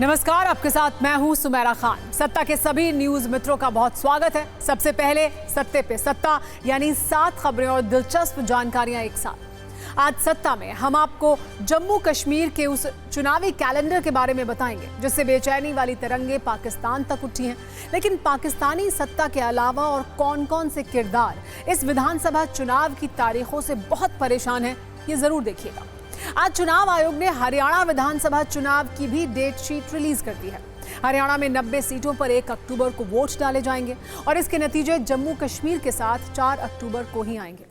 नमस्कार, आपके साथ मैं हूं सुमेरा खान। सत्ता के सभी न्यूज मित्रों का बहुत स्वागत है। सबसे पहले सत्ते पे सत्ता, यानी 7 खबरें और दिलचस्प जानकारियां एक साथ। आज सत्ता में हम आपको जम्मू कश्मीर के उस चुनावी कैलेंडर के बारे में बताएंगे जिससे बेचैनी वाली तरंगे पाकिस्तान तक उठी हैं। लेकिन पाकिस्तानी सत्ता के अलावा और कौन-कौन से किरदार इस विधानसभा चुनाव की तारीखों से बहुत परेशान हैं, ये जरूर देखिएगा। आज चुनाव आयोग ने हरियाणा विधानसभा चुनाव की भी डेट शीट रिलीज कर दी है। हरियाणा में 90 सीटों पर 1 अक्टूबर को वोट डाले जाएंगे और इसके नतीजे जम्मू कश्मीर के साथ 4 अक्टूबर को ही आएंगे।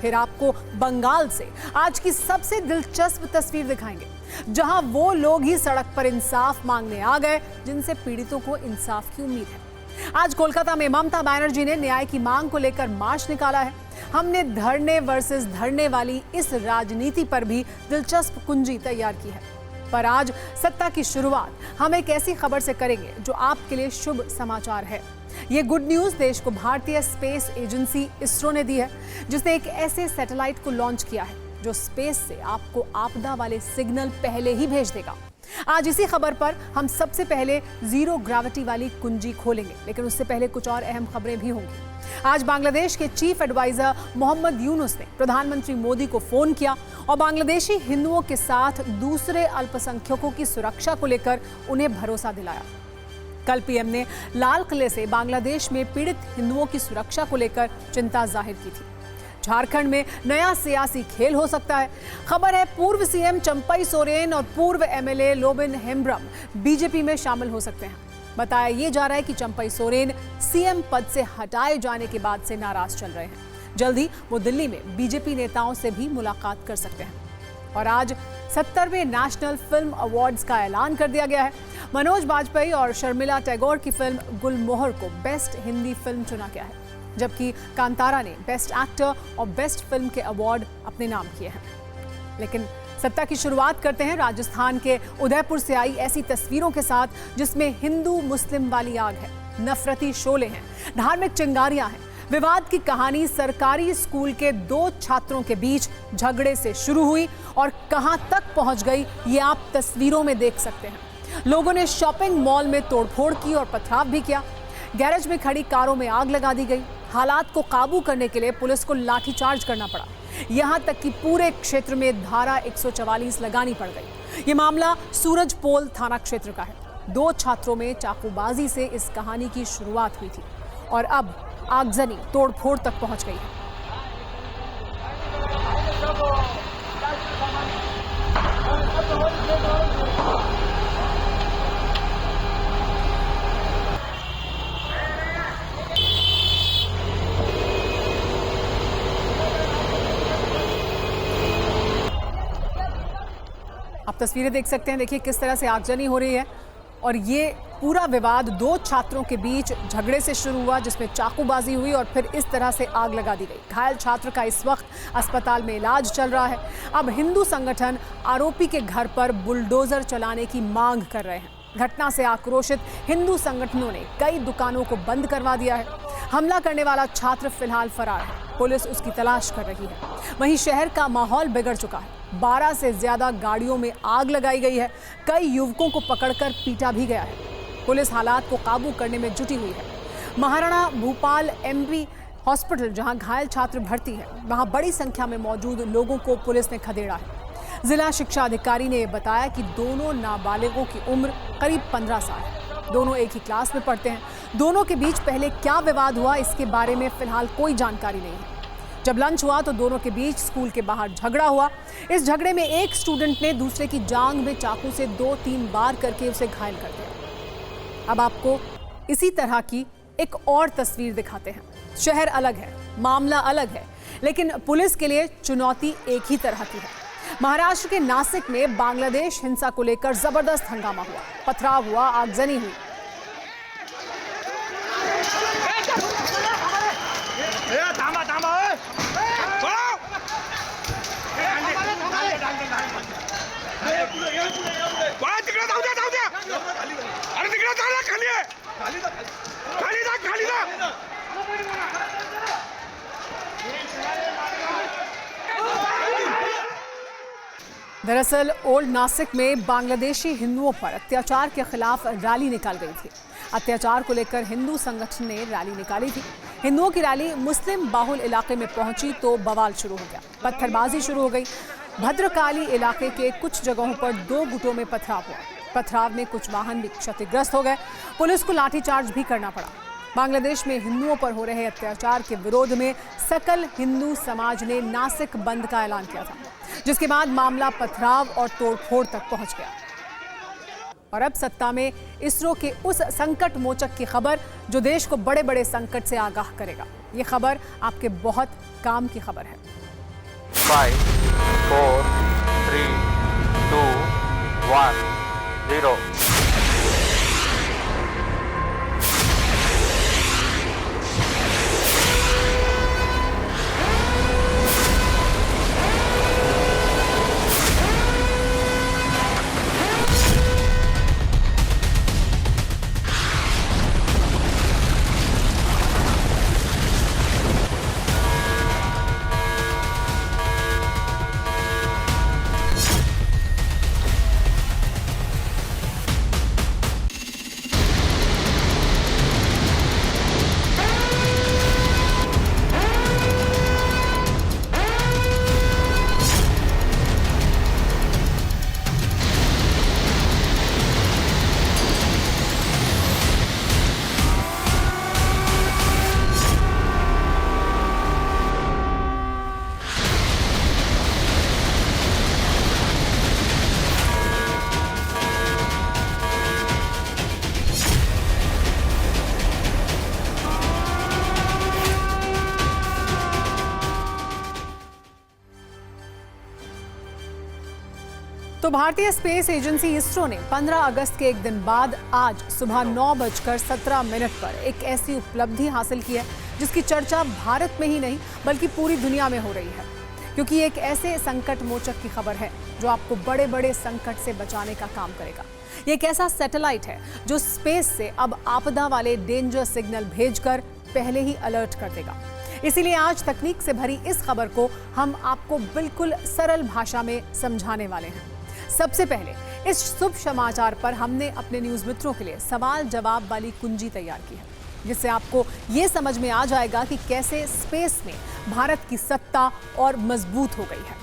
फिर आपको बंगाल से आज की सबसे दिलचस्प तस्वीर दिखाएंगे, जहां वो लोग ही सड़क पर इंसाफ मांगने आ गए जिनसे पीड़ितों को इंसाफ की उम्मीद है। आज कोलकाता में ममता बनर्जी ने न्याय की मांग को लेकर मार्च निकाला है। हमने धरने वर्सेस धरने वाली इस राजनीति पर भी दिलचस्प कुंजी तैयार की है। पर आज सत्ता की शुरुआत हम एक ऐसी खबर से करेंगे जो आपके लिए शुभ समाचार है। ये गुड न्यूज देश को भारतीय स्पेस एजेंसी इसरो ने दी है, जिसने एक ऐसे सैटेलाइट को लॉन्च किया है जो स्पेस से आपको आपदा वाले सिग्नल पहले ही भेज देगा। आज इसी खबर पर हम सबसे पहले जीरो ग्रेविटी वाली कुंजी खोलेंगे, लेकिन उससे पहले कुछ और अहम खबरें भी होंगी। आज बांग्लादेश के चीफ एडवाइजर मोहम्मद यूनुस ने प्रधानमंत्री मोदी को फोन किया और बांग्लादेशी हिंदुओं के साथ दूसरे अल्पसंख्यकों की सुरक्षा को लेकर उन्हें भरोसा दिलाया। कल पीएम ने लाल किले से बांग्लादेश में पीड़ित हिंदुओं की सुरक्षा को लेकर चिंता जाहिर की थी। झारखंड में नया सियासी खेल हो सकता है। खबर है पूर्व सीएम चंपई सोरेन और पूर्व एमएलए लोबिन हेम्ब्रम बीजेपी में शामिल हो सकते हैं। बताया ये जा रहा है कि चंपई सोरेन सीएम पद से हटाए जाने के बाद से नाराज चल रहे हैं। जल्दी वो दिल्ली में बीजेपी नेताओं से भी मुलाकात कर सकते हैं। और आज 70वें नेशनल फिल्म अवार्ड्स का ऐलान कर दिया गया है। मनोज बाजपेयी और शर्मिला टैगोर की फिल्म गुलमोहर को बेस्ट हिंदी फिल्म चुना गया है, जबकि कांतारा ने बेस्ट एक्टर और बेस्ट फिल्म के अवार्ड अपने नाम किए हैं। लेकिन सत्ता की शुरुआत करते हैं राजस्थान के उदयपुर से आई ऐसी तस्वीरों के साथ, जिसमें हिंदू मुस्लिम वाली आग है, नफरती शोले हैं, धार्मिक चिंगारियां हैं। विवाद की कहानी सरकारी स्कूल के 2 छात्रों के बीच झगड़े से शुरू हुई और कहां तक पहुंच गई ये आप तस्वीरों में देख सकते हैं। लोगों ने शॉपिंग मॉल में तोड़फोड़ की और पथराव भी किया। गैरेज में खड़ी कारों में आग लगा दी गई। हालात को काबू करने के लिए पुलिस को लाठीचार्ज करना पड़ा। यहां तक कि पूरे क्षेत्र में धारा 144 लगानी पड़ गई। ये मामला सूरजपोल थाना क्षेत्र का है। 2 छात्रों में चाकूबाजी से इस कहानी की शुरुआत हुई थी और अब आगजनी तोड़फोड़ तक पहुंच गई है। आप तस्वीरें देख सकते हैं, देखिए किस तरह से आगजनी हो रही है। और ये पूरा विवाद 2 छात्रों के बीच झगड़े से शुरू हुआ, जिसमें चाकूबाजी हुई और फिर इस तरह से आग लगा दी गई। घायल छात्र का इस वक्त अस्पताल में इलाज चल रहा है। अब हिंदू संगठन आरोपी के घर पर बुलडोजर चलाने की मांग कर रहे हैं। घटना से आक्रोशित हिंदू संगठनों ने कई दुकानों को बंद करवा दिया है। हमला करने वाला छात्र फिलहाल फरार है। पुलिस उसकी तलाश कर रही है। वहीं शहर का माहौल बिगड़ चुका है। 12 से ज्यादा गाड़ियों में आग लगाई गई है। कई युवकों को पकड़कर पीटा भी गया है। पुलिस हालात को काबू करने में जुटी हुई है। महाराणा भूपाल एमबी हॉस्पिटल, जहां घायल छात्र भर्ती है, वहां बड़ी संख्या में मौजूद लोगों को पुलिस ने खदेड़ा है। जिला शिक्षा अधिकारी ने बताया कि दोनों नाबालिगों की उम्र करीब 15 साल है। दोनों एक ही क्लास में पढ़ते हैं। दोनों के बीच पहले क्या विवाद हुआ, इसके बारे में फिलहाल कोई जानकारी नहीं है। जब लंच हुआ तो दोनों के बीच स्कूल के बाहर झगड़ा हुआ। इस झगड़े में एक स्टूडेंट ने दूसरे की जांघ में चाकू से 2-3 बार करके उसे घायल कर दिया। अब आपको इसी तरह की एक और तस्वीर दिखाते हैं। शहर अलग है, मामला अलग है, लेकिन पुलिस के लिए चुनौती एक ही तरह की है। महाराष्ट्र के नासिक में बांग्लादेश हिंसा को लेकर जबरदस्त हंगामा हुआ, पथराव हुआ, आगजनी हुई। दरअसल ओल्ड नासिक में बांग्लादेशी हिंदुओं पर अत्याचार के खिलाफ रैली निकाल गई थी। अत्याचार को लेकर हिंदू संगठन ने रैली निकाली थी। हिंदुओं की रैली मुस्लिम बाहुल इलाके में पहुंची तो बवाल शुरू हो गया, पत्थरबाजी शुरू हो गई। भद्रकाली इलाके के कुछ जगहों पर 2 गुटों में पथराव हुआ। पथराव में कुछ वाहन भी क्षतिग्रस्त हो गए। पुलिस को लाठीचार्ज भी करना पड़ा। बांग्लादेश में हिंदुओं पर हो रहे अत्याचार के विरोध में सकल हिंदू समाज ने नासिक बंद का ऐलान किया था, जिसके बाद मामला पथराव और तोड़फोड़ तक पहुंच गया। और अब सत्ता में इसरो के उस संकट मोचक की खबर जो देश को बड़े बड़े संकट से आगाह करेगा। ये खबर आपके बहुत काम की खबर है। 5, 4, 3, 2, 1, 0। तो भारतीय स्पेस एजेंसी इसरो ने 15 अगस्त के एक दिन बाद आज सुबह 9:17 पर एक ऐसी उपलब्धि हासिल की है जिसकी चर्चा भारत में ही नहीं बल्कि पूरी दुनिया में हो रही है, क्योंकि ये एक ऐसे संकट मोचक की खबर है जो आपको बड़े बड़े संकट से बचाने का काम करेगा। ये एक ऐसा सैटेलाइट है जो स्पेस से अब आपदा वाले डेंजर सिग्नल भेजकर पहले ही अलर्ट कर देगा। इसीलिए आज तकनीक से भरी इस खबर को हम आपको बिल्कुल सरल भाषा में समझाने वाले हैं। सबसे पहले इस शुभ समाचार पर हमने अपने न्यूज मित्रों के लिए सवाल जवाब वाली कुंजी तैयार की है, जिससे आपको ये समझ में आ जाएगा कि कैसे स्पेस में भारत की सत्ता और मजबूत हो गई है।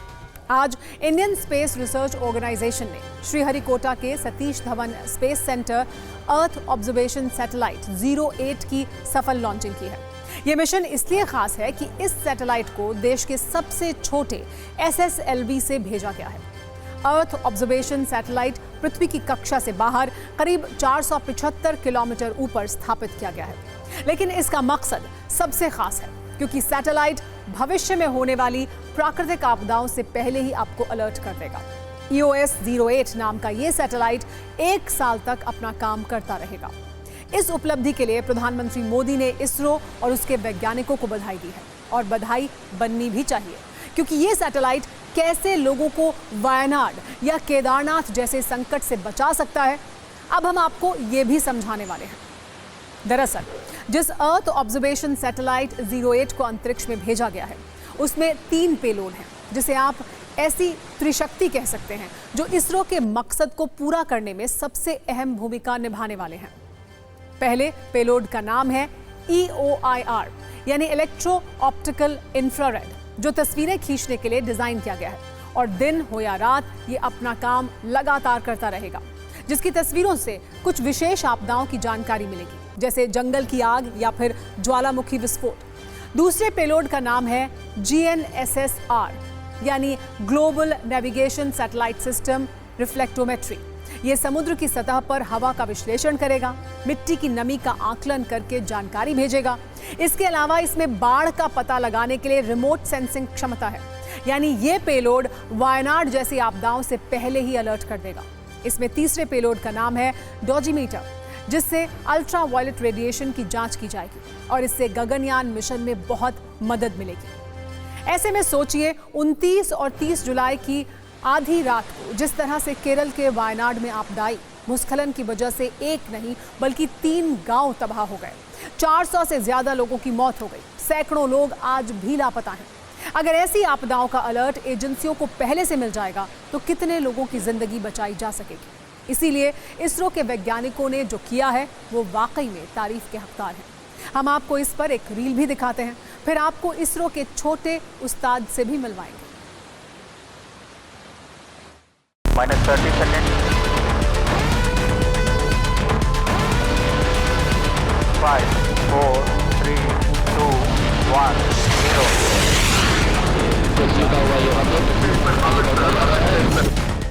आज इंडियन स्पेस रिसर्च ऑर्गेनाइजेशन ने श्रीहरिकोटा के Satish Dhawan space centre earth observation satellite 08 की सफल लॉन्चिंग की है। ये मिशन इसलिए खास है कि इस सैटेलाइट को देश के सबसे छोटे SSLV से भेजा गया है। अर्थ ऑब्जर्वेशन सैटेलाइट पृथ्वी की कक्षा से बाहर करीब 475 किलोमीटर ऊपर स्थापित किया गया है। लेकिन इसका मकसद सबसे खास है, क्योंकि सैटेलाइट भविष्य में होने वाली प्राकृतिक आपदाओं से पहले ही आपको अलर्ट कर देगा। EOS 08 नाम का ये सैटेलाइट 1 साल तक अपना काम करता रहेगा। इस उपलब्धि के लिए प्रधानमंत्री मोदी ने इसरो और उसके वैज्ञानिकों को बधाई दी है, और बधाई बननी भी चाहिए, क्योंकि ये सैटेलाइट कैसे लोगों को वायनाड या केदारनाथ जैसे संकट से बचा सकता है, अब हम आपको ये भी समझाने वाले हैं। दरअसल जिस अर्थ ऑब्जर्वेशन सैटेलाइट 08 को अंतरिक्ष में भेजा गया है, उसमें 3 पेलोड हैं, जिसे आप ऐसी त्रिशक्ति कह सकते हैं जो इसरो के मकसद को पूरा करने में सबसे अहम भूमिका निभाने वाले हैं। पहले पेलोड का नाम है EOIR यानी इलेक्ट्रो ऑप्टिकल इंफ्रारेड, जो तस्वीरें खींचने के लिए डिजाइन किया गया है, और दिन हो या रात ये अपना काम लगातार करता रहेगा, जिसकी तस्वीरों से कुछ विशेष आपदाओं की जानकारी मिलेगी, जैसे जंगल की आग या फिर ज्वालामुखी विस्फोट। दूसरे पेलोड का नाम है GNSSR यानी ग्लोबल नेविगेशन सैटेलाइट सिस्टम रिफ्लेक्टोमेट्री। ये समुद्र की सतह पर हवा का विश्लेषण करेगा, मिट्टी की नमी का आकलन करके जानकारी भेजेगा। इसके अलावा इसमें बाढ़ का पता लगाने के लिए रिमोट सेंसिंग क्षमता है, यानी ये पेलोड वायनाड जैसी आपदाओं से पहले ही अलर्ट कर देगा। इसमें तीसरे पेलोड का नाम है डोजीमीटर, जिससे अल्ट्रा वायलेट रेडिएशन की जांच की जाएगी, और इससे गगनयान मिशन में बहुत मदद मिलेगी। ऐसे में सोचिए 29 और 30 जुलाई की आधी रात को जिस तरह से केरल के वायनाड में आपदा आई, भूस्खलन की वजह से एक नहीं बल्कि 3 गांव तबाह हो गए, 400 से ज्यादा लोगों की मौत हो गई, सैकड़ों लोग आज भी लापता हैं। अगर ऐसी आपदाओं का अलर्ट एजेंसियों को पहले से मिल जाएगा तो कितने लोगों की जिंदगी बचाई जा सकेगी। इसीलिए इसरो के वैज्ञानिकों ने जो किया है वो वाकई में तारीफ के हकदार है। हम आपको इस पर एक रील भी दिखाते हैं, फिर आपको इसरो के छोटे उस्ताद से भी मिलवाएंगे। -30 second. 5 4 3 2 1 0।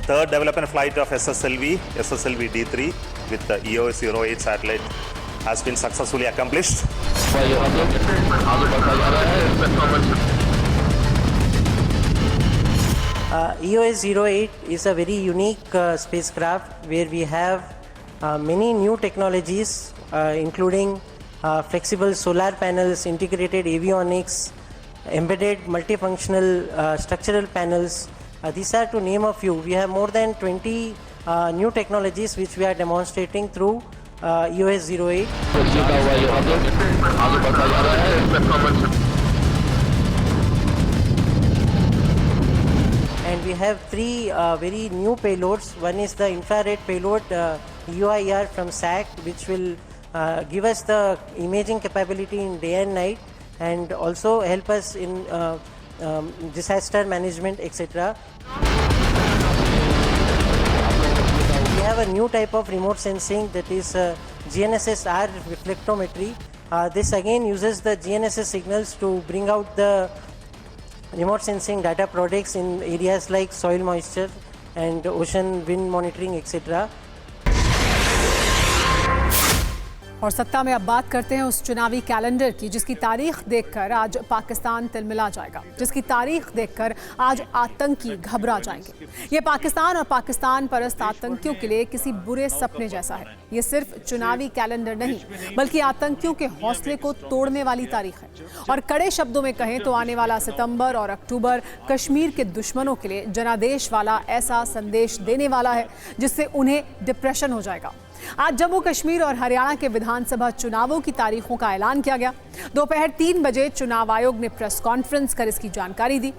Third development flight of SSLV D3 with the EOS-08 satellite has been successfully accomplished. EOS-08 is a very unique spacecraft where we have many new technologies including flexible solar panels, integrated avionics, embedded multifunctional structural panels. These are to name a few. We have more than 20 new technologies which we are demonstrating through EOS-08. And we have three very new payloads. One is the infrared payload UIR from SAC, which will give us the imaging capability in day and night and also help us in disaster management, etc. We have a new type of remote sensing, that is GNSS-R reflectometry. This again uses the GNSS signals to bring out the remote sensing data products in areas like soil moisture and ocean wind monitoring, etc. और सत्ता में अब बात करते हैं उस चुनावी calendar की जिसकी तारीख देखकर आज पाकिस्तान तिलमिला जाएगा, जिसकी तारीख देखकर आज आतंकी घबरा जाएंगे। ये पाकिस्तान और पाकिस्तान परस्त आतंकियों के लिए किसी बुरे सपने जैसा है। ये सिर्फ चुनावी कैलेंडर नहीं बल्कि आतंकियों के हौसले को तोड़ने वाली तारीख है। और कड़े शब्दों में कहें तो आने वाला सितंबर और अक्टूबर कश्मीर के दुश्मनों के लिए जनादेश वाला ऐसा संदेश देने वाला है जिससे उन्हें डिप्रेशन हो जाएगा। आज जम्मू कश्मीर और हरियाणा के विधानसभा चुनावों की तारीखों का ऐलान किया गया। दोपहर 3 बजे चुनाव आयोग ने प्रेस कॉन्फ्रेंस कर इसकी जानकारी दी।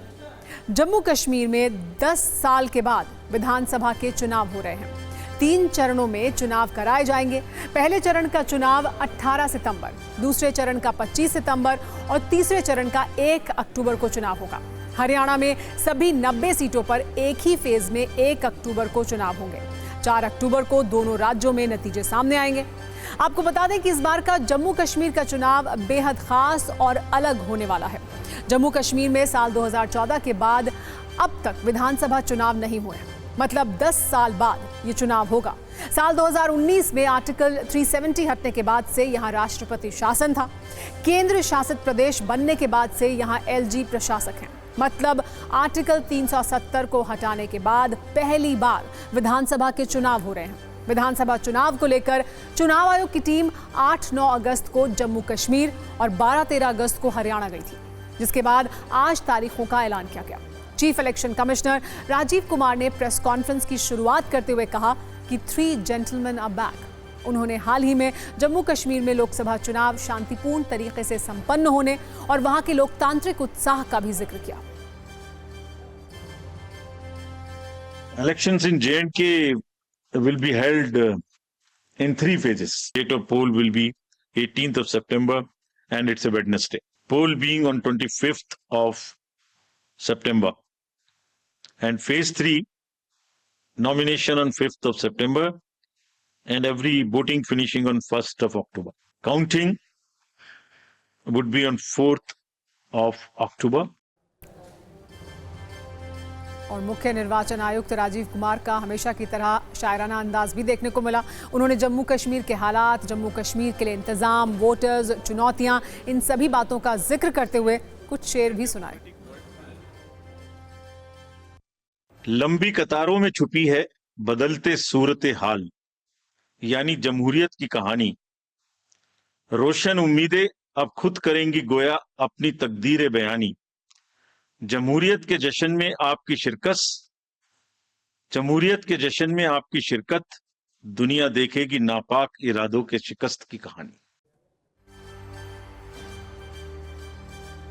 जम्मू कश्मीर में 10 साल के बाद विधानसभा के चुनाव हो रहे हैं। 3 चरणों में चुनाव कराए जाएंगे। पहले चरण का चुनाव 18 सितंबर, दूसरे चरण का 25 सितंबर और तीसरे चरण का 1 अक्टूबर को चुनाव होगा। हरियाणा में सभी 90 सीटों पर एक ही फेज में 1 अक्टूबर को चुनाव होंगे। 4 अक्टूबर को दोनों राज्यों में नतीजे सामने आएंगे। आपको बता दें कि इस बार का जम्मू कश्मीर का चुनाव बेहद खास और अलग होने वाला है। जम्मू कश्मीर में साल 2014 के बाद अब तक विधानसभा चुनाव नहीं हुए, मतलब 10 साल बाद ये चुनाव होगा। साल 2019 में आर्टिकल 370 हटने के बाद से यहाँ राष्ट्रपति शासन था। केंद्र शासित प्रदेश बनने के बाद से यहाँ एलजी प्रशासक हैं। मतलब आर्टिकल 370 को हटाने के बाद पहली बार विधानसभा के चुनाव हो रहे हैं। विधानसभा चुनाव को लेकर चुनाव आयोग की टीम 8-9 अगस्त को जम्मू कश्मीर और 12-13 अगस्त को हरियाणा गई थी, जिसके बाद आज तारीखों का ऐलान किया गया। Chief election commissioner Rajiv Kumar ने प्रेस कॉन्फ्रेंस की शुरुआत करते हुए कहा कि 3 जेंटलमैन आर बैक। उन्होंने हाल ही में जम्मू कश्मीर में लोकसभा चुनाव शांतिपूर्ण तरीके से संपन्न होने और वहां के लोकतांत्रिक उत्साह का भी जिक्र किया। Elections in J&K will be held in 3 phases. Date of poll will be 18th of September and it's a Wednesday. Poll being on 25th of September. And phase 3, nomination on 5th of September and every voting finishing on 1st of October. Counting would be on 4th of October. और मुख्य निर्वाचन आयुक्त राजीव कुमार का हमेशा की तरह शायराना अंदाज भी देखने को मिला। उन्होंने जम्मू कश्मीर के हालात, जम्मू कश्मीर के लिए इंतजाम, वोटर्स, चुनौतियां, इन सभी बातों का जिक्र करते हुए कुछ शेर भी सुनाए। लंबी कतारों में छुपी है बदलते सूरत हाल, यानी जमहूरियत की कहानी। रोशन उम्मीदें अब खुद करेंगी गोया अपनी तकदीर बयानी। जमहूरियत के जश्न में आपकी शिरकत, जमहूरियत के जश्न में आपकी शिरकत, दुनिया देखेगी नापाक इरादों के शिकस्त की कहानी।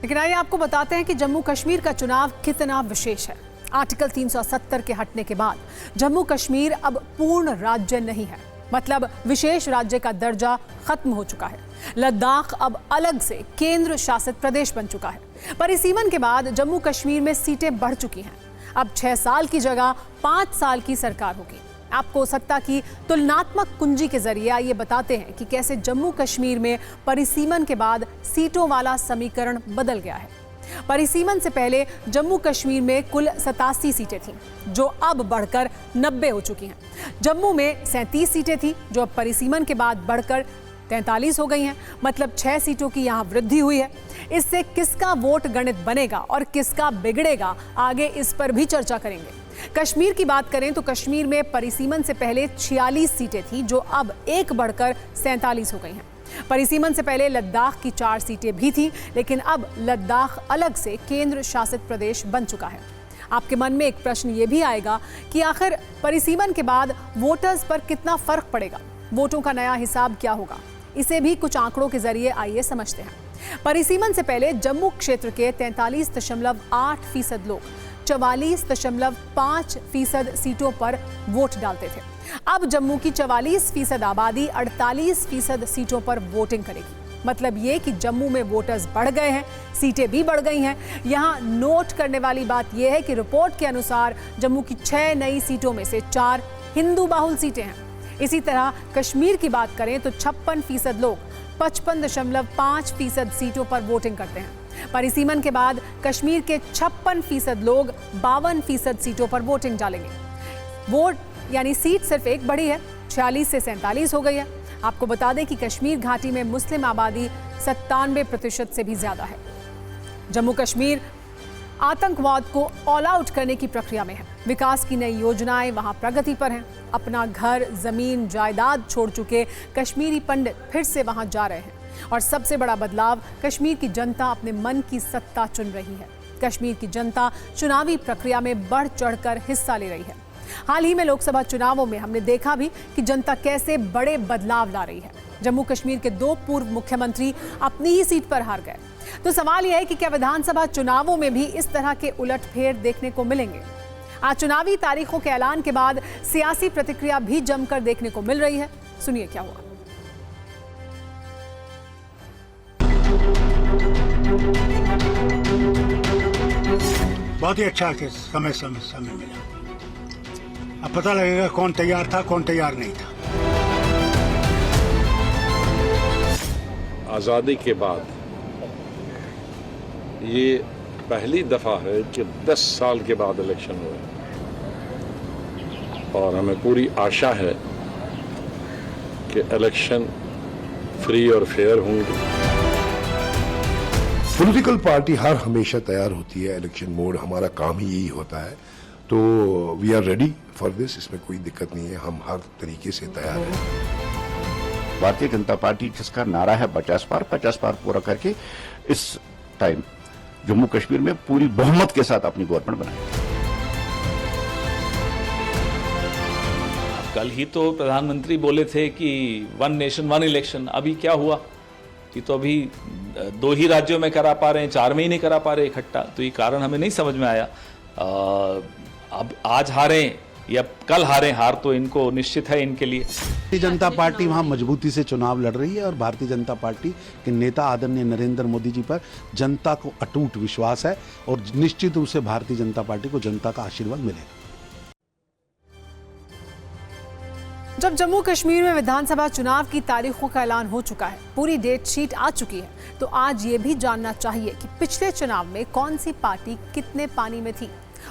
लेकिन आइए आपको बताते हैं कि जम्मू कश्मीर का चुनाव कितना विशेष है। आर्टिकल 370 के हटने के बाद जम्मू कश्मीर अब पूर्ण राज्य नहीं है, मतलब विशेष राज्य का दर्जा खत्म हो चुका है। लद्दाख अब अलग से केंद्र शासित प्रदेश बन चुका है। परिसीमन के बाद जम्मू कश्मीर में सीटें बढ़ चुकी हैं। अब 6 साल की जगह 5 साल की सरकार होगी। आपको सत्ता की तुलनात्मक कुंजी के जरिए आइए बताते हैं कि कैसे जम्मू कश्मीर में परिसीमन के बाद सीटों वाला समीकरण बदल गया है। परिसीमन से पहले जम्मू कश्मीर में कुल 87 सीटें थीं, जो अब बढ़कर 90 हो चुकी हैं। जम्मू में 37 सीटें थीं, जो अब परिसीमन के बाद बढ़कर 43 हो गई हैं, मतलब 6 सीटों की यहाँ वृद्धि हुई है। इससे किसका वोट गणित बनेगा और किसका बिगड़ेगा, आगे इस पर भी चर्चा करेंगे। कश्मीर की बात करें तो कश्मीर में परिसीमन से पहले 46 सीटें थी, जो अब एक बढ़कर 47 हो गई हैं। परिसीमन से पहले लद्दाख की 4 सीटें भी थी, लेकिन अब लद्दाख अलग से केंद्र शासित प्रदेश बन चुका है। आपके मन में एक प्रश्न ये भी आएगा कि आखिर परिसीमन के बाद वोटर्स पर कितना फर्क पड़ेगा, वोटों का नया हिसाब क्या होगा। इसे भी कुछ आंकड़ों के जरिए आइए समझते हैं। परिसीमन से पहले जम्मू क्षेत्र के 43.8% लोग 44.5% सीटों पर वोट डालते थे। अब जम्मू की 44% आबादी 48% सीटों पर वोटिंग करेगी। मतलब ये कि जम्मू में वोटर्स बढ़ गए हैं, सीटें भी बढ़ गई हैं। यहाँ नोट करने वाली बात यह है कि रिपोर्ट के अनुसार जम्मू की 6 नई सीटों में से 4 हिंदू बाहुल सीटें हैं। इसी तरह कश्मीर की बात करें तो 56% लोग 55.5% सीटों पर वोटिंग करते हैं। परिसीमन के बाद कश्मीर के 56% लोग 52% सीटों पर वोटिंग डालेंगे। वोट यानी सीट सिर्फ एक बढ़ी है, 46 से 47 हो गई है। आपको बता दें कि कश्मीर घाटी में मुस्लिम आबादी 97% से भी ज्यादा है। जम्मू कश्मीर आतंकवाद को ऑल आउट करने की प्रक्रिया में है। विकास की नई योजनाएं वहां प्रगति पर हैं। अपना घर, जमीन, जायदाद छोड़ चुके कश्मीरी पंडित फिर से वहां जा रहे हैं। और सबसे बड़ा बदलाव, कश्मीर की जनता अपने मन की सत्ता चुन रही है। कश्मीर की जनता चुनावी प्रक्रिया में बढ़ चढ़कर हिस्सा ले रही है। हाल ही में लोकसभा चुनावों में हमने देखा भी कि जनता कैसे बड़े बदलाव ला रही है। जम्मू कश्मीर के 2 पूर्व मुख्यमंत्री अपनी ही सीट पर हार गए। तो सवाल यह है कि क्या विधानसभा चुनावों में भी इस तरह के उलटफेर देखने को मिलेंगे। आज चुनावी तारीखों के ऐलान के बाद सियासी प्रतिक्रिया भी जमकर देखने को मिल रही है। सुनिए क्या हुआ। बहुत ही अच्छा समय मिला। अब पता लगेगा कौन तैयार था, कौन तैयार नहीं था। आज़ादी के बाद ये पहली दफा है कि 10 साल के बाद इलेक्शन हुए और हमें पूरी आशा है कि इलेक्शन फ्री और फेयर होंगे। पॉलिटिकल पार्टी हर हमेशा तैयार होती है। इलेक्शन मोड हमारा काम ही यही होता है, तो we are ready for this. इसमें कोई दिक्कत नहीं है, हम हर तरीके से तैयार हैं। भारतीय जनता पार्टी जिसका नारा है 50 पार पूरा करके इस टाइम जम्मू कश्मीर में पूरी बहुमत के साथ अपनी गवर्नमेंट बनाएगी। कल ही तो प्रधानमंत्री बोले थे कि 1 नेशन 1 इलेक्शन। अभी क्या हुआ कि तो अभी 2 ही राज्यों में करा पा रहे हैं, 4 में ही नहीं करा पा रहे इकट्ठा। तो ये कारण हमें नहीं समझ में आया। अब आज हारे या कल हारे, हार तो इनको निश्चित है इनके लिए। भारतीय जनता पार्टी वहां मजबूती से चुनाव लड़ रही है और भारतीय जनता पार्टी के नेता आदरणीय नरेंद्र मोदी जी पर जनता को अटूट विश्वास है और निश्चित रूप से भारतीय जनता पार्टी को जनता का आशीर्वाद मिलेगा। जब जम्मू कश्मीर में विधानसभा चुनाव की तारीखों का ऐलान हो चुका है, पूरी डेट शीट आ चुकी है, तो आज ये भी जानना चाहिए कि पिछले चुनाव में कौन सी पार्टी कितने पानी में थी,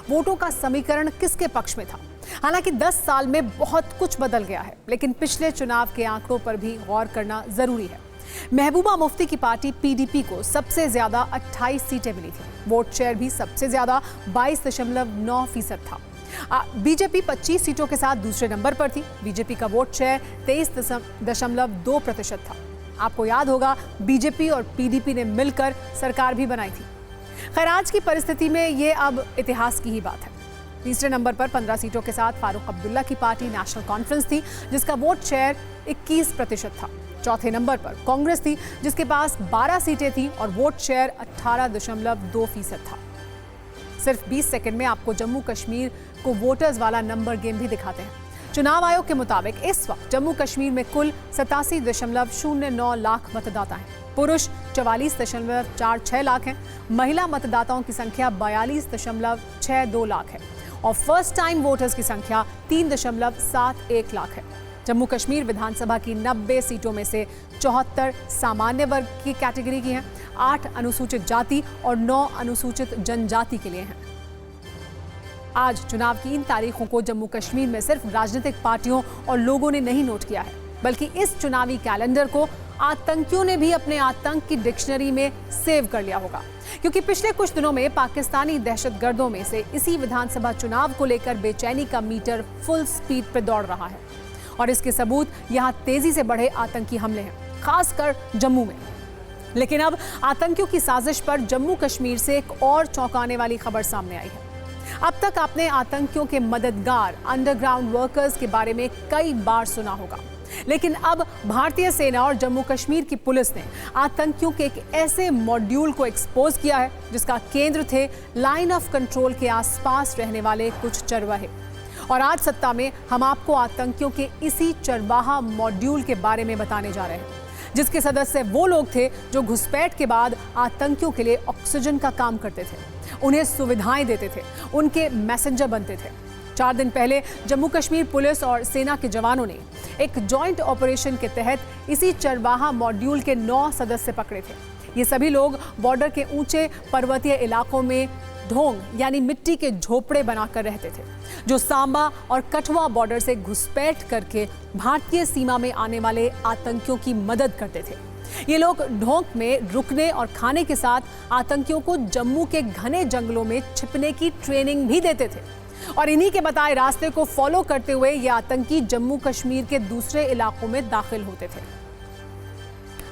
वोटों का समीकरण किसके पक्ष में था। हालांकि 10 साल में बहुत कुछ बदल गया है, लेकिन पिछले चुनाव के आंकड़ों पर भी गौर करना जरूरी है। महबूबा मुफ्ती की पार्टी पीडीपी को सबसे ज्यादा 28 सीटें मिली थी। वोट शेयर भी सबसे ज्यादा 22.9% था। बीजेपी 25 सीटों के साथ दूसरे नंबर पर थी। बीजेपी का वोट शेयर 23.2% था। आपको याद होगा बीजेपी और पीडीपी ने मिलकर सरकार भी बनाई थी। खैर, आज की परिस्थिति में ये अब इतिहास की ही बात है। तीसरे नंबर पर 15 सीटों के साथ फारूक अब्दुल्ला की पार्टी नेशनल कॉन्फ्रेंस थी, जिसका वोट शेयर 21% था। चौथे नंबर पर कांग्रेस थी, जिसके पास 12 सीटें थी और वोट शेयर 18.2% था। सिर्फ 20 सेकंड में आपको जम्मू कश्मीर को वोटर्स वाला नंबर गेम भी दिखाते हैं। चुनाव आयोग के मुताबिक इस वक्त जम्मू कश्मीर में कुल 87.09 लाख मतदाता हैं। पुरुष 44.46 लाख हैं। महिला मतदाताओं की संख्या 42.62 लाख है और फर्स्ट टाइम वोटर्स की संख्या 3.71 लाख है। जम्मू कश्मीर विधानसभा की 90 सीटों में से 74 सामान्य वर्ग की कैटेगरी की हैं, 8 अनुसूचित जाति और 9 अनुसूचित जनजाति के लिए हैं। आज चुनाव की इन तारीखों को जम्मू कश्मीर में सिर्फ राजनीतिक पार्टियों और लोगों ने नहीं नोट किया है, बल्कि इस चुनावी कैलेंडर को आतंकियों ने भी अपने आतंक की डिक्शनरी में सेव कर लिया होगा, क्योंकि पिछले कुछ दिनों में पाकिस्तानी दहशतगर्दों में से इसी विधानसभा चुनाव को लेकर बेचैनी का मीटर फुल स्पीड पर दौड़ रहा है और इसके सबूत यहां तेजी से बढ़े आतंकी हमले हैं, खासकर जम्मू में। लेकिन अब आतंकियों की साजिश पर जम्मू कश्मीर से एक और चौंकाने वाली खबर सामने आई है। अब तक आपने आतंकियों के मददगार अंडरग्राउंड वर्कर्स के बारे में कई बार सुना होगा, लेकिन अब भारतीय सेना और जम्मू कश्मीर की पुलिस ने आतंकियों के एक ऐसे मॉड्यूल को एक्सपोज किया है जिसका केंद्र थे लाइन ऑफ कंट्रोल के आसपास रहने वाले कुछ चरवाहे। और आज सत्ता में हम आपको आतंकियों के इसी चरवाहा मॉड्यूल के बारे में बताने जा रहे हैं, जिसके सदस्य वो लोग थे जो घुसपैठ के बाद आतंकियों के लिए ऑक्सीजन का काम करते थे, उन्हें सुविधाएं देते थे, उनके मैसेंजर बनते थे। 4 दिन पहले जम्मू कश्मीर पुलिस और सेना के जवानों ने एक जॉइंट ऑपरेशन के तहत इसी चरवाहा मॉड्यूल के 9 सदस्य पकड़े थे। ये सभी लोग बॉर्डर के ऊंचे पर्वतीय इलाकों में ढोंग यानी मिट्टी के झोपड़े बनाकर रहते थे, जो सांबा और कठुआ बॉर्डर से घुसपैठ करके भारतीय सीमा में आने वाले आतंकियों की मदद करते थे। ये लोग ढोंक में रुकने और खाने के साथ आतंकियों को जम्मू के घने जंगलों में छिपने की ट्रेनिंग भी देते थे और इन्हीं के बताए रास्ते को फॉलो करते हुए ये आतंकी जम्मू कश्मीर के दूसरे इलाकों में दाखिल होते थे।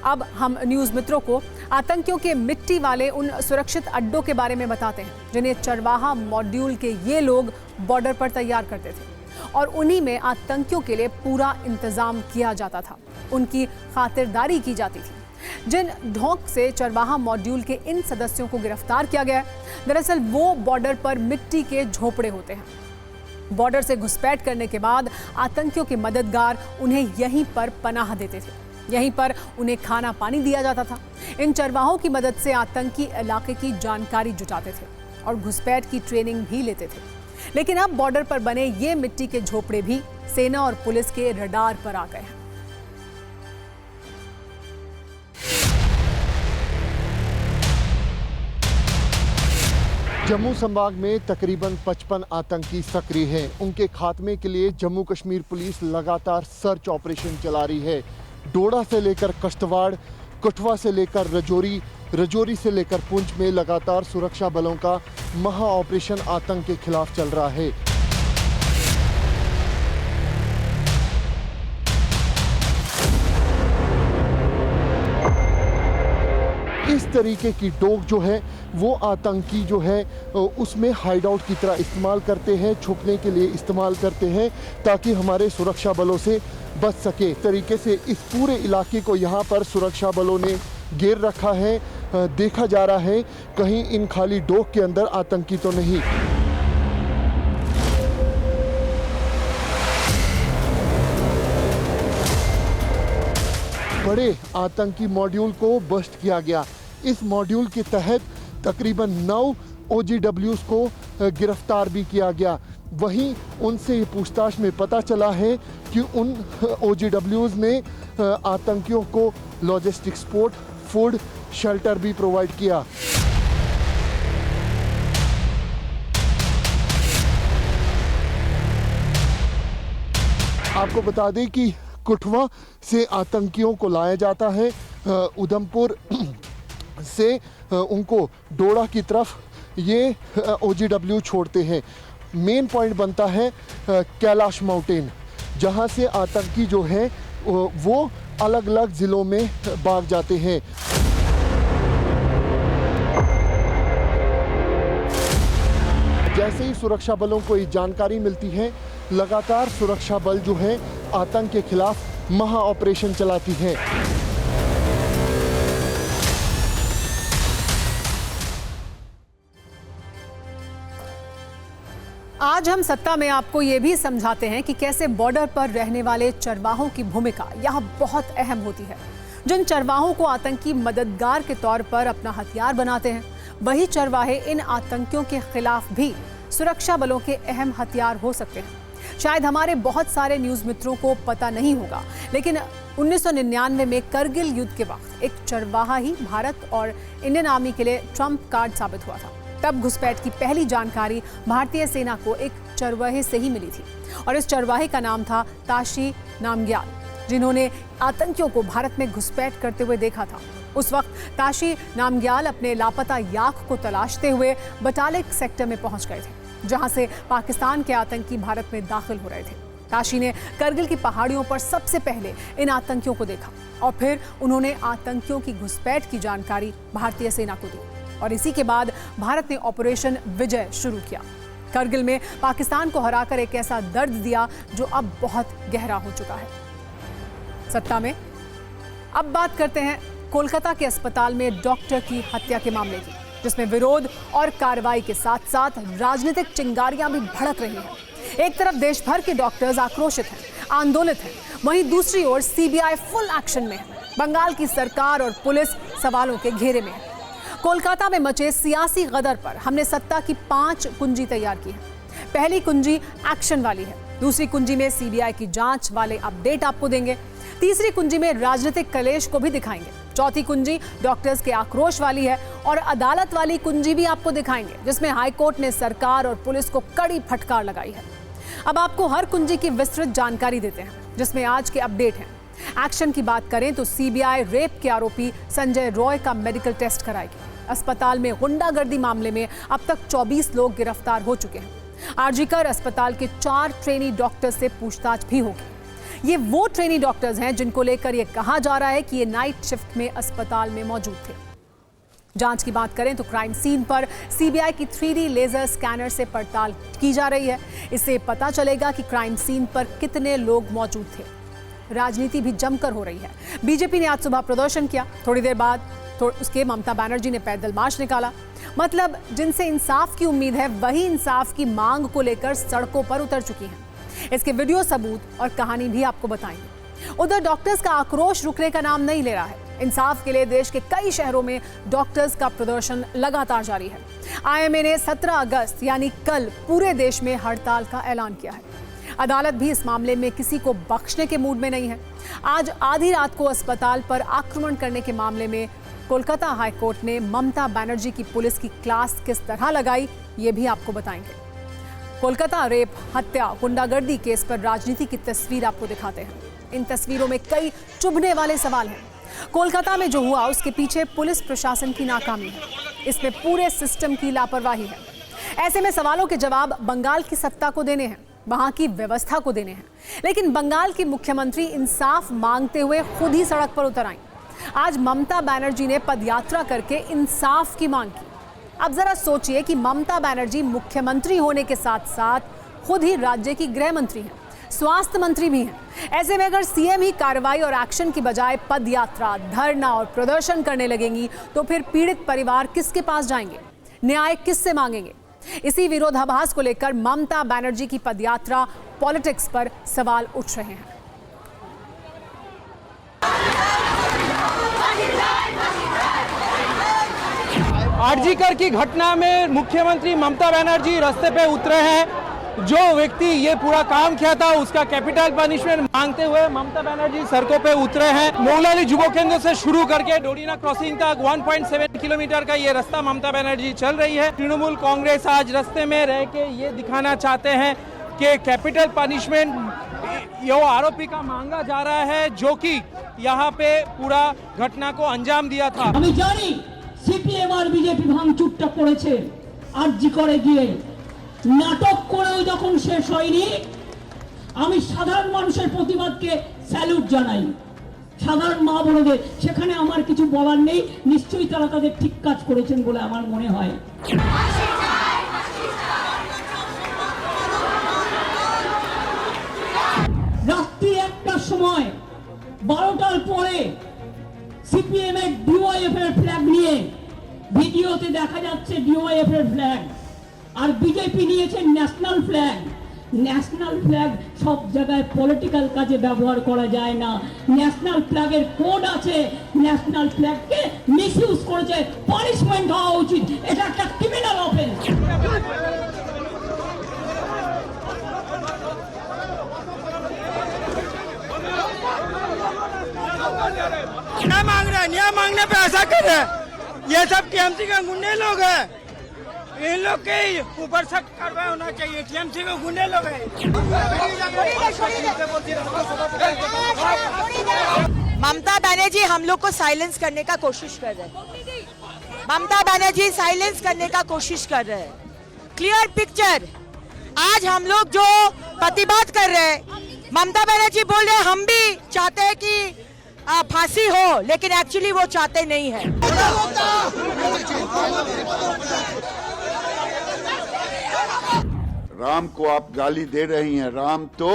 अब हम न्यूज मित्रों को आतंकियों के मिट्टी वाले उन सुरक्षित अड्डों के बारे में बताते हैं जिन्हें चरवाहा मॉड्यूल के ये लोग बॉर्डर पर तैयार करते थे और उन्हीं में आतंकियों के लिए पूरा इंतजाम किया जाता था, उनकी खातिरदारी की जाती थी। जिन ढोंक से चरवाहा मॉड्यूल के इन सदस्यों को गिरफ्तार किया गया है, दरअसल वो बॉर्डर पर मिट्टी के झोपड़े होते हैं। बॉर्डर से घुसपैठ करने के बाद आतंकियों के मददगार उन्हें यहीं पर पनाह देते थे, यहीं पर उन्हें खाना पानी दिया जाता था। इन चरवाहों की मदद से आतंकी इलाके की जानकारी जुटाते थे और घुसपैठ की ट्रेनिंग भी लेते थे। लेकिन अब बॉर्डर पर बने ये मिट्टी के झोपड़े भी सेना और पुलिस के रडार पर आ गए हैं। जम्मू संभाग में तकरीबन 55 आतंकी सक्रिय हैं। उनके खात्मे के लिए जम्मू कश्मीर पुलिस लगातार सर्च ऑपरेशन चला रही है। डोडा से लेकर कश्तवाड़, कठुआ से लेकर रजौरी, रजौरी से लेकर पुंछ में लगातार सुरक्षा बलों का महा ऑपरेशन आतंक के खिलाफ चल रहा है। इस तरीके की डोक जो है वो आतंकी जो है उसमें हाइड आउट की तरह इस्तेमाल करते हैं, छुपने के लिए इस्तेमाल करते हैं ताकि हमारे सुरक्षा बलों से बच सके। इस तरीके से इस पूरे इलाके को यहाँ पर सुरक्षा बलों ने घेर रखा है। देखा जा रहा है कहीं इन खाली डोक के अंदर आतंकी तो नहीं। बड़े आतंकी मॉड्यूल को बस्ट किया गया। इस मॉड्यूल के तहत तकरीबन 9 OGWs को गिरफ्तार भी किया गया। वहीं उनसे पूछताछ में पता चला है कि उन OGWs ने आतंकियों को लॉजिस्टिक सपोर्ट, फूड, शेल्टर भी प्रोवाइड किया। आपको बता दें कि कठुआ से आतंकियों को लाया जाता है, उधमपुर से उनको डोडा की तरफ ये OGW छोड़ते हैं। मेन पॉइंट बनता है कैलाश माउंटेन, जहां से आतंकी जो है वो अलग अलग ज़िलों में भाग जाते हैं। जैसे ही सुरक्षा बलों को ये जानकारी मिलती है, लगातार सुरक्षा बल जो है आतंक के खिलाफ महा ऑपरेशन चलाती है। आज हम सत्ता में आपको ये भी समझाते हैं कि कैसे बॉर्डर पर रहने वाले चरवाहों की भूमिका यहाँ बहुत अहम होती है। जिन चरवाहों को आतंकी मददगार के तौर पर अपना हथियार बनाते हैं, वही चरवाहे इन आतंकियों के खिलाफ भी सुरक्षा बलों के अहम हथियार हो सकते हैं। शायद हमारे बहुत सारे न्यूज़ मित्रों को पता नहीं होगा, लेकिन 1999 में करगिल युद्ध के वक्त एक चरवाहा ही भारत और इंडियन आर्मी के लिए ट्रम्प कार्ड साबित हुआ था। तब घुसपैठ की पहली जानकारी भारतीय सेना को एक चरवाहे से ही मिली थी और इस चरवाहे का नाम था ताशी नामग्याल, जिन्होंने आतंकियों को भारत में घुसपैठ करते हुए देखा था। उस वक्त ताशी नामग्याल अपने लापता याक को तलाशते हुए बटालिक सेक्टर में पहुंच गए थे, जहां से पाकिस्तान के आतंकी भारत में दाखिल हो रहे थे। ताशी ने करगिल की पहाड़ियों पर सबसे पहले इन आतंकियों को देखा और फिर उन्होंने आतंकियों की घुसपैठ की जानकारी भारतीय सेना को दी और इसी के बाद भारत ने ऑपरेशन विजय शुरू किया। करगिल में पाकिस्तान को हराकर एक ऐसा दर्द दिया जो अब बहुत गहरा हो चुका है। सत्ता में अब बात करते हैं कोलकाता के अस्पताल में डॉक्टर की हत्या के मामले की, जिसमें विरोध और कार्रवाई के साथ साथ राजनीतिक चिंगारियां भी भड़क रही हैं। एक तरफ देश भर के डॉक्टर्स आक्रोशित हैं, आंदोलित हैं, वहीं दूसरी ओर सीबीआई फुल एक्शन में है। बंगाल की सरकार और पुलिस सवालों के घेरे में है। कोलकाता में मचे सियासी गदर पर हमने सत्ता की 5 कुंजी तैयार की है। पहली कुंजी एक्शन वाली है, दूसरी कुंजी में सीबीआई की जांच वाले अपडेट आपको देंगे, तीसरी कुंजी में राजनीतिक कलेश को भी दिखाएंगे, चौथी कुंजी डॉक्टर्स के आक्रोश वाली है और अदालत वाली कुंजी भी आपको दिखाएंगे, जिसमें हाईकोर्ट ने सरकार और पुलिस को कड़ी फटकार लगाई है। अब आपको हर कुंजी की विस्तृत जानकारी देते हैं, जिसमें आज के अपडेट हैं। एक्शन की बात करें तो सीबीआई रेप के आरोपी संजय रॉय का मेडिकल टेस्ट कराएगी। अस्पताल में गुंडागर्दी मामले में अब तक 24 लोग गिरफ्तार हो चुके हैं। आरजीकर अस्पताल के 4 ट्रेनी डॉक्टर्स से पूछताछ भी होगी। ये वो ट्रेनी डॉक्टर्स हैं जिनको लेकर ये कहा जा रहा है कि ये नाइट शिफ्ट में अस्पताल में मौजूद थे। जांच की बात करें तो क्राइम सीन पर सीबीआई की 3D लेजर स्कैनर से पड़ताल की जा रही है। इससे पता चलेगा कि क्राइम सीन पर कितने लोग मौजूद थे। राजनीति भी जमकर हो रही है। बीजेपी ने आज सुबह प्रदर्शन किया, थोड़ी देर बाद उसके ममता बनर्जी ने पैदल मार्च निकाला। मतलब जिनसे इंसाफ की उम्मीद है वही इंसाफ की मांग को लेकर सड़कों पर उतर चुकी हैं। इसके वीडियो सबूत और कहानी भी आपको बताएंगे। उधर डॉक्टर्स का आक्रोश रुकने का नाम नहीं ले रहा है। इंसाफ के लिए देश के कई शहरों में डॉक्टर्स का प्रदर्शन लगातार जारी है। आईएमए ने 17 अगस्त यानी कल पूरे देश में हड़ताल का ऐलान किया है। अदालत भी इस मामले में किसी को बख्शने के मूड में नहीं है। आज आधी रात को अस्पताल पर आक्रमण करने के मामले में कोलकाता हाईकोर्ट ने ममता बनर्जी की पुलिस की क्लास किस तरह लगाई, ये भी आपको बताएंगे। कोलकाता रेप, हत्या, गुंडागर्दी केस पर राजनीति की तस्वीर आपको दिखाते हैं। इन तस्वीरों में कई चुभने वाले सवाल हैं। कोलकाता में जो हुआ उसके पीछे पुलिस प्रशासन की नाकामी है, इसमें पूरे सिस्टम की लापरवाही है। ऐसे में सवालों के जवाब बंगाल की सत्ता को देने हैं, वहां की व्यवस्था को देने हैं। लेकिन बंगाल की मुख्यमंत्री इंसाफ मांगते हुए खुद ही सड़क पर उतर आई। आज ममता बनर्जी ने पदयात्रा करके इंसाफ की मांग की। अब जरा सोचिए कि ममता बनर्जी मुख्यमंत्री होने के साथ साथ खुद ही राज्य की गृह मंत्री हैं, स्वास्थ्य मंत्री भी हैं। ऐसे में अगर सीएम ही कार्रवाई और एक्शन की बजाय पदयात्रा, धरना और प्रदर्शन करने लगेंगी तो फिर पीड़ित परिवार किसके पास जाएंगे, न्याय किससे मांगेंगे? इसी विरोधाभास को लेकर ममता बनर्जी की पदयात्रा पॉलिटिक्स पर सवाल उठ रहे हैं। आरजीकर की घटना में मुख्यमंत्री ममता बनर्जी रास्ते पे उतरे हैं। जो व्यक्ति ये पूरा काम किया था उसका कैपिटल पनिशमेंट मांगते हुए ममता बनर्जी सड़कों पे उतरे हैं। मोगलाली जुबो केंद्र से शुरू करके डोडीना क्रॉसिंग तक 1.7 किलोमीटर का ये रास्ता ममता बनर्जी चल रही है। तृणमूल कांग्रेस आज रास्ते में रह के ये दिखाना चाहते हैं कि कैपिटल पनिशमेंट ये आरोपी का मांगा जा रहा है, जो कि यहाँ पे पूरा घटना को अंजाम दिया था। हमें जानी সিপিএম আর বিজেপি ভাঙচুরটা করেছে আরজি করে গিয়ে নাটক করেও যখন শেষ হয়নি, আমি সাধারণ মানুষের প্রতিবাদকে স্যালুট জানাই। সাধারণ মা বোনদের সেখানে আমার কিছু বলার নেই, নিশ্চয়ই তারা তাদের ঠিক কাজ করেছেন বলে আমার মনে হয়। সময় 12টার পরে সিপিএম এর ডিওয়াইএফ এর ফ্ল্যাগ নিয়ে ভিডিওতে দেখা যাচ্ছে ডিওয়াইএফ এর ফ্ল্যাগ, আর বিজেপি নিয়েছে ন্যাশনাল ফ্ল্যাগ। ন্যাশনাল ফ্ল্যাগ সব জায়গায় পলিটিক্যাল কাজে ব্যবহার করা যায় না। ন্যাশনাল ফ্ল্যাগের কোড আছে, ন্যাশনাল ফ্ল্যাগকে মিসইউজ করেছে, পানিশমেন্ট হওয়া উচিত। এটা একটা ক্রিমিনাল অফেন্স। क्या मांग रहे हैं? न्याय मांगने पे ऐसा कर रहे हैं। ये सब टीएमसी के गुंडे लोग हैं, इन लोग के ऊपर सख्त कार्रवाई होना चाहिए। टीएमसी के गुंडे लोग हैं। ममता बनर्जी हम लोग को साइलेंस करने का कोशिश कर रहे हैं। ममता बनर्जी साइलेंस करने का कोशिश कर रहे हैं। Clear picture. आज हम लोग जो प्रतिबाद कर रहे हैं, ममता बनर्जी बोल रहे हैं हम भी चाहते हैं कि फांसी हो, लेकिन एक्चुअली वो चाहते नहीं है। राम को आप गाली दे रही हैं। राम तो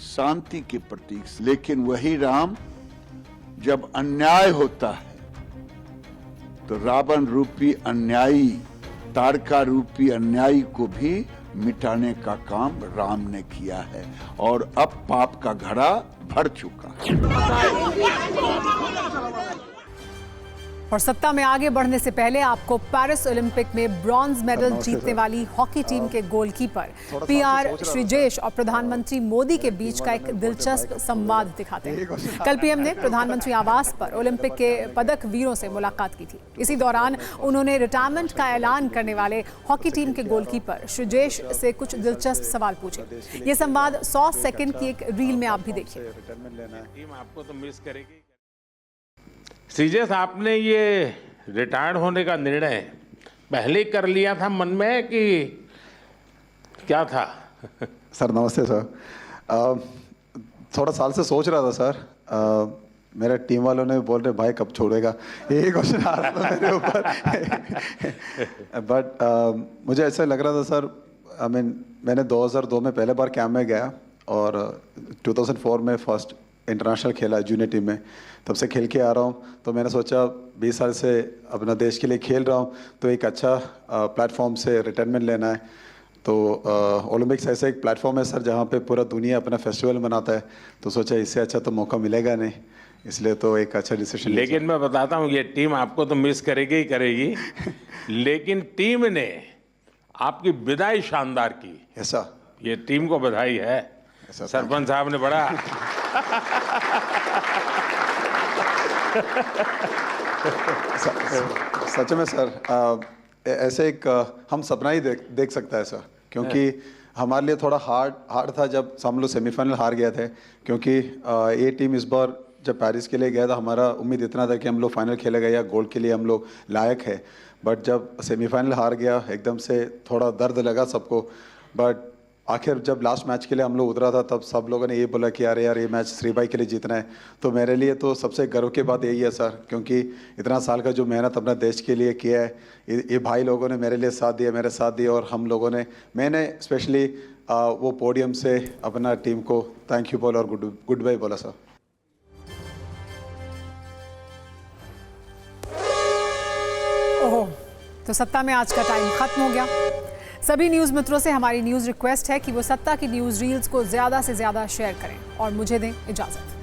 शांति के प्रतीक, लेकिन वही राम जब अन्याय होता है तो रावण रूपी अन्यायी, तारका रूपी अन्यायी को भी मिटाने का काम राम ने किया है, और अब पाप का घड़ा भर चुका है। और सत्ता में आगे बढ़ने से पहले आपको पेरिस ओलंपिक में ब्रॉन्ज मेडल जीतने वाली हॉकी टीम के गोलकीपर पीआर श्रीजेश और प्रधानमंत्री मोदी के बीच का एक दिलचस्प संवाद दिखाते हैं। कल पीएम ने प्रधानमंत्री आवास पर ओलंपिक के पदक वीरों से मुलाकात की थी। इसी दौरान उन्होंने रिटायरमेंट का ऐलान करने वाले हॉकी टीम के गोलकीपर श्रीजेश से कुछ दिलचस्प सवाल पूछे। ये संवाद 100 सेकंड की एक रील में आप भी देखिए। आपको तो मिस करेगी। श्रीजेश, आपने ये रिटायर्ड होने का निर्णय पहले कर लिया था मन में कि क्या था? सर नमस्ते सर। थोड़ा साल से सोच रहा था सर। मेरे टीम वालों ने बोल रहे भाई कब छोड़ेगा, यही क्वेश्चन आ रहा था मेरे ऊपर। बट मुझे ऐसा लग रहा था सर, मैंने 2002 में पहले बार कैंप में गया और 2004 में फर्स्ट इंटरनेशनल खेला जूनियर टीम में, तब से खेल के आ रहा हूँ। तो मैंने सोचा 20 साल से अपना देश के लिए खेल रहा हूँ तो एक अच्छा प्लेटफॉर्म से रिटायरमेंट लेना है। तो ओलंपिक्स ऐसा एक प्लेटफॉर्म है सर जहाँ पे पूरा दुनिया अपना फेस्टिवल मनाता है, तो सोचा इससे अच्छा तो मौका मिलेगा नहीं, इसलिए तो एक अच्छा डिसीजन। लेकिन मैं बताता हूँ ये टीम आपको तो मिस करेगी ही करेगी। लेकिन टीम ने आपकी विदाई शानदार की। ऐसा ये टीम को बधाई है। सरपंच साहब ने बड़ा सच में सर ऐसे एक हम सपना ही देख सकता है सर, क्योंकि हमारे लिए थोड़ा हार्ड था जब हम लोग सेमीफाइनल हार गए थे, क्योंकि ये टीम इस बार जब पेरिस के लिए गया था हमारा उम्मीद इतना था कि हम लोग फाइनल खेलेगा या गोल्ड के लिए हम लोग लायक है। बट जब सेमीफाइनल हार गया एकदम से थोड़ा दर्द लगा सबको। बट आखिर जब लास्ट मैच के लिए हम लोग उतरा था तब सब लोगों ने ये बोला कि यार ये मैच श्रीबाई के लिए जीतना है। तो मेरे लिए तो सबसे गर्व की बात यही है सर, क्योंकि इतना साल का जो मेहनत अपना देश के लिए किया है, ये भाई लोगों ने मेरे लिए साथ दिया, मेरे साथ दिया, और हम लोगों ने मैंने स्पेशली वो पोडियम से अपना टीम को थैंक यू बोला और गुड बाय बोला सर। ओह, तो सत्ता में आज का टाइम खत्म हो गया। सभी न्यूज़ मित्रों से हमारी न्यूज़ रिक्वेस्ट है कि वो सत्ता की न्यूज़ रील्स को ज़्यादा से ज़्यादा शेयर करें और मुझे दें इजाज़त।